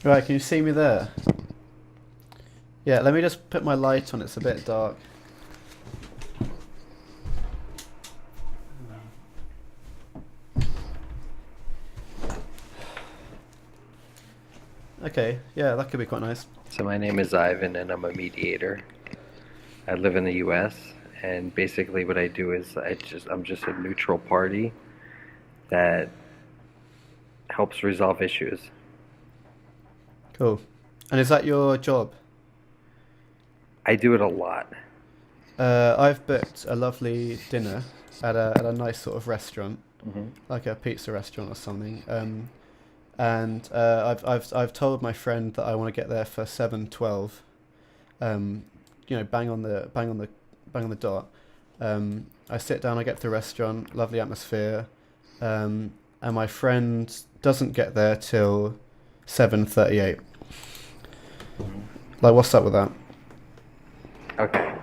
Right, can you see me there? Yeah, let me just put my light on, it's a bit dark. Okay, yeah, that could be quite nice. So my name is Ivan and I'm a mediator. I live in the US and basically what I do is I'm just a neutral party that helps resolve issues. Cool. And is that your job? I do it a lot. I've booked a lovely dinner at a nice sort of restaurant, Hmm. like a pizza restaurant or something. And I've told my friend that I want to get there for 7:12. Um, bang on the dot. I sit down, I get to the restaurant, lovely atmosphere, and my friend doesn't get there till 7:38. Hmm. Like, what's up with that? Okay.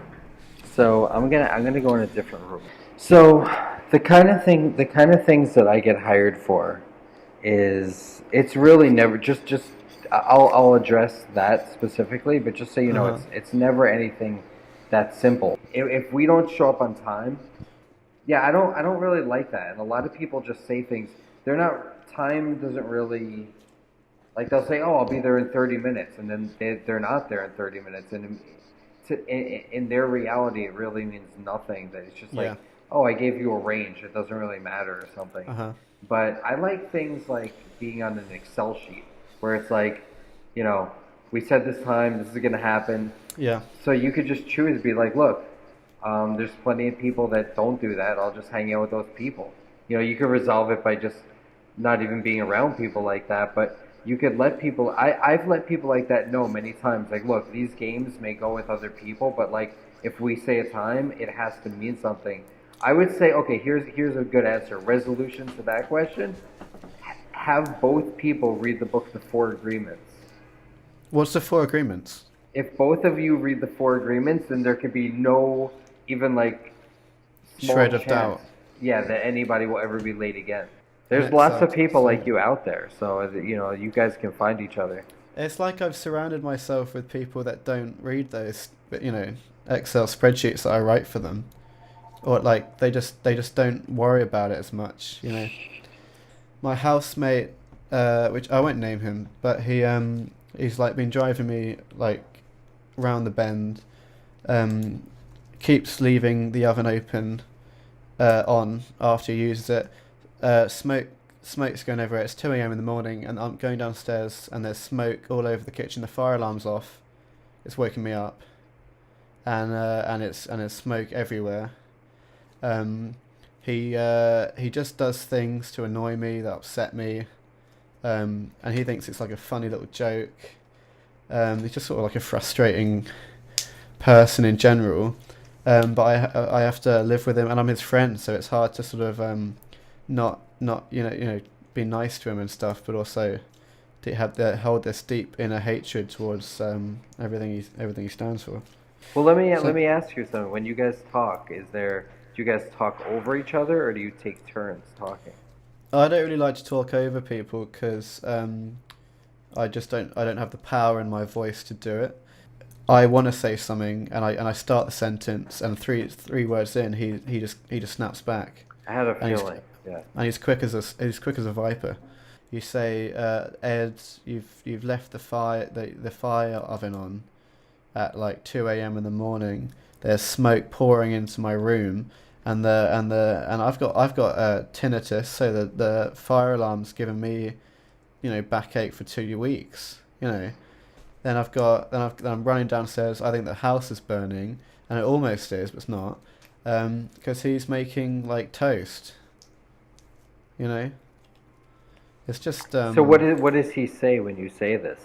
So I'm gonna go in a different room. So the kind of things that I get hired for is it's really never just I'll address that specifically, but just so you Uh know, huh. it's never anything that simple. If we don't show up on time, yeah, I don't really like that. And a lot of people just say things. They're not time doesn't really like they'll say, "Oh, I'll be there in 30 minutes," and then they're not there in 30 minutes. And in their reality, it really means nothing. That it's just Yeah. like, "Oh, I gave you a range. It doesn't really matter," or something. Uh huh. But I like things like being on an Excel sheet where it's like, you know, we said this time, this is going to happen. Yeah. So you could just choose, be like, look, there's plenty of people that don't do that. I'll just hang out with those people. You know, you could resolve it by just not even being around people like that. But you could let people. I've let people like that know many times. Like, look, these games may go with other people, but like if we say a time, it has to mean something. I would say, okay, here's a good answer. Resolution to that question: have both people read the book, The Four Agreements. What's the four agreements? If both of you read the Four Agreements, then there could be no even like small Shred of chance, doubt. yeah, that anybody will ever be late again. And There's it's lots of people like so you out there, so you know you guys can find each other. it's like I've surrounded myself with people that don't read those, Excel spreadsheets that I write for them, or like they just don't worry about it as much. My housemate, which I won't name him, but he's like been driving me like round the bend, um, keeps leaving the oven open on after he uses it. Smoke's going over it. It's 2 a.m. in the morning, and I'm going downstairs, and there's smoke all over the kitchen. The fire alarm's off. It's waking me up, and it's smoke everywhere. Um, he just does things to annoy me that upset me, and he thinks it's like a funny little joke. He's just sort of like a frustrating person in general. But I have to live with him, and I'm his friend, so it's hard to sort of not be nice to him and stuff, but also to hold this deep inner hatred towards everything he stands for. Well, let So me ask you something. When you guys talk, do you guys talk over each other, or do you take turns talking? I don't really like to talk over people because I don't have the power in my voice to do it. I want to say something, and I start the sentence, and three words in, he just snaps back, I had a and feeling. Yeah. he's quick as a viper. You say, Ed, you've left the fire oven on at like 2 a.m. in the morning. There's smoke pouring into my room, and I've got tinnitus, so the fire alarm's given me backache for 2 weeks. Then I'm running downstairs. I think the house is burning, and it almost is, but it's not, because he's making like toast. You know, it's just So what does he say when you say this?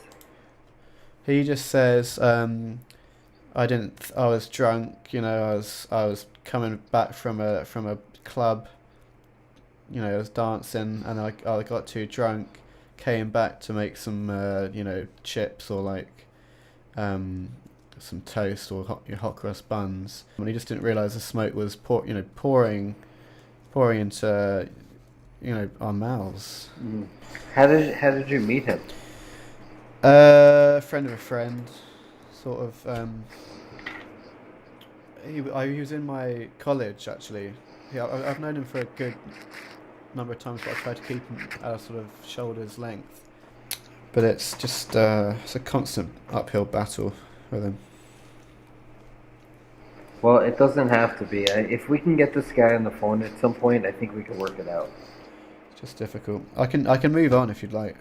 he just says, I didn't. I was drunk. I was coming back from a club. I was dancing, and I got too drunk. Came back to make some chips or like um, some toast or hot cross buns. And he just didn't realize the smoke was pouring into, our mouths. Mm. How did you meet him? Friend of a friend, sort of. He was in my college actually. I've known him for a good number of times, but I try to keep him at a sort of shoulder's length. But it's just it's a constant uphill battle with him. Well, it doesn't have to be. If we can get this guy on the phone at some point, I think we can work it out. It's just difficult. I can move on if you'd like.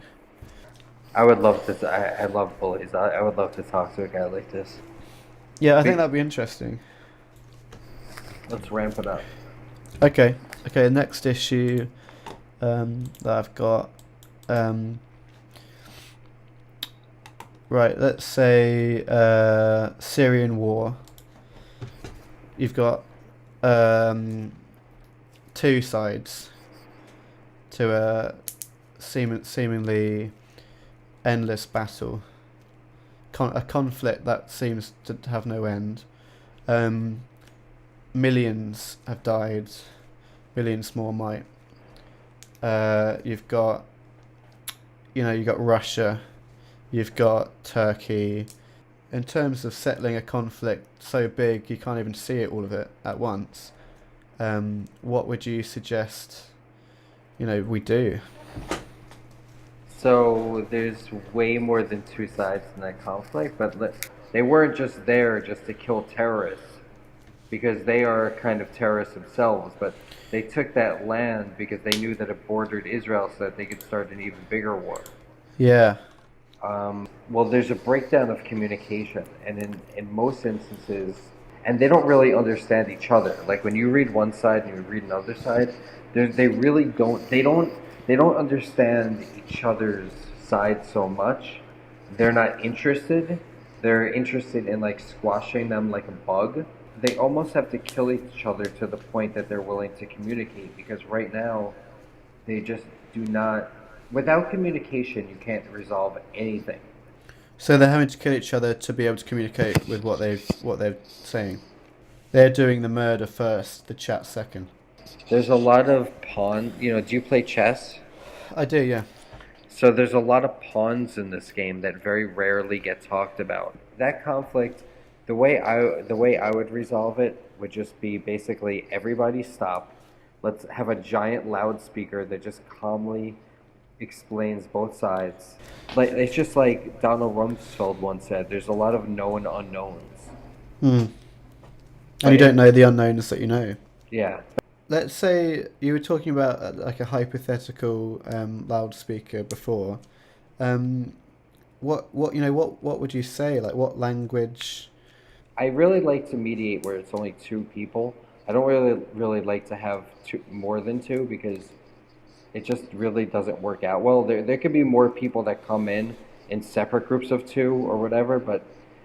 I would love to. I love bullies. I would love to talk to a guy like this. Yeah, I think We, that'd be interesting. let's ramp it up. Okay, okay. Next issue that I've got. Um, right, let's say Syrian War. You've got um, two sides to a seemingly endless battle, a conflict that seems to have no end. Um, Millions have died, millions more might. You've got, you've got Russia, you've got Turkey. In terms of settling a conflict so big you can't even see it all of it at once, what would you suggest? We do. So there's way more than two sides in that conflict, but they weren't just there just to kill terrorists, because they are kind of terrorists themselves, but they took that land because they knew that it bordered Israel so that they could start an even bigger war. Yeah. Well, there's a breakdown of communication, and in most instances, and they don't really understand each other. Like when you read one side and you read another side, they really don't understand each other's side so much. They're not interested. They're interested in like squashing them like a bug. They almost have to kill each other to the point that they're willing to communicate, because right now they just do not. Without communication, you can't resolve anything. So they're having to kill each other to be able to communicate with what they're saying. They're doing the murder first, the chat second. There's a lot of pawn. Do you play chess? I do, yeah. So there's a lot of pawns in this game that very rarely get talked about. That conflict, the way I would resolve it would just be basically everybody stop. Let's have a giant loudspeaker that just calmly explains both sides. Like it's just like Donald Rumsfeld once said, there's a lot of known unknowns. Hmm. And But you don't know the unknowns that you know. yeah. Let's say you were talking about like a hypothetical loudspeaker before. Um, what would you say? Like what language? I really like to mediate where it's only two people. I don't really like to have more than two, because it just really doesn't work out well. There could be more people that come in separate groups of two or whatever. But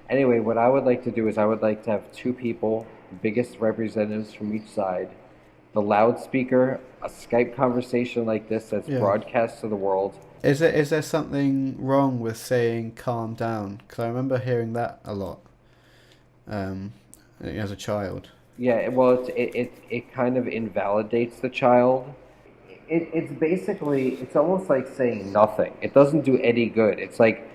anyway, what I would like to do is I would like to have two people, biggest representatives from each side, the loudspeaker, a Skype conversation like this that's Yeah. broadcast to the world. Is there something wrong with saying calm down? Because I remember hearing that a lot um, as a child. Yeah, well, it kind of invalidates the child. It's basically, it's almost like saying nothing. It doesn't do any good. It's like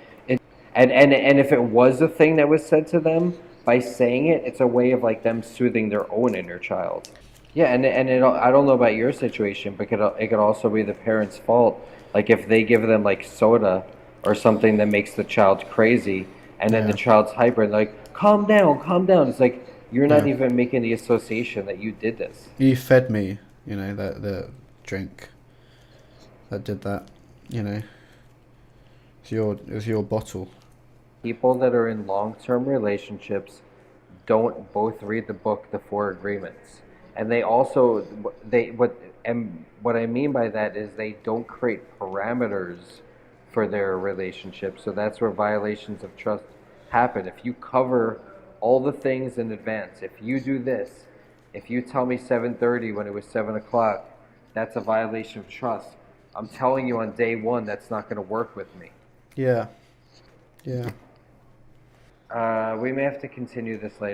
and if it was a thing that was said to them, by saying it, it's a way of like them soothing their own inner child. Yeah, I don't know about your situation, but it could also be the parents' fault. Like if they give them like soda or something that makes the child crazy, and then the Yeah. child's hyper, and like calm down, calm down. It's like you're not Yeah. even making the association that you did this. You fed me, that the drink that did that. You know, it was your bottle. People that are in long-term relationships don't both read the book The Four Agreements, and they also they what I mean by that is they don't create parameters for their relationship. So that's where violations of trust happen. If you cover all the things in advance, if you do this, if you tell me 7:30 when it was 7 o'clock, that's a violation of trust. I'm telling you on day one that's not going to work with me. Yeah. Yeah. We may have to continue this later.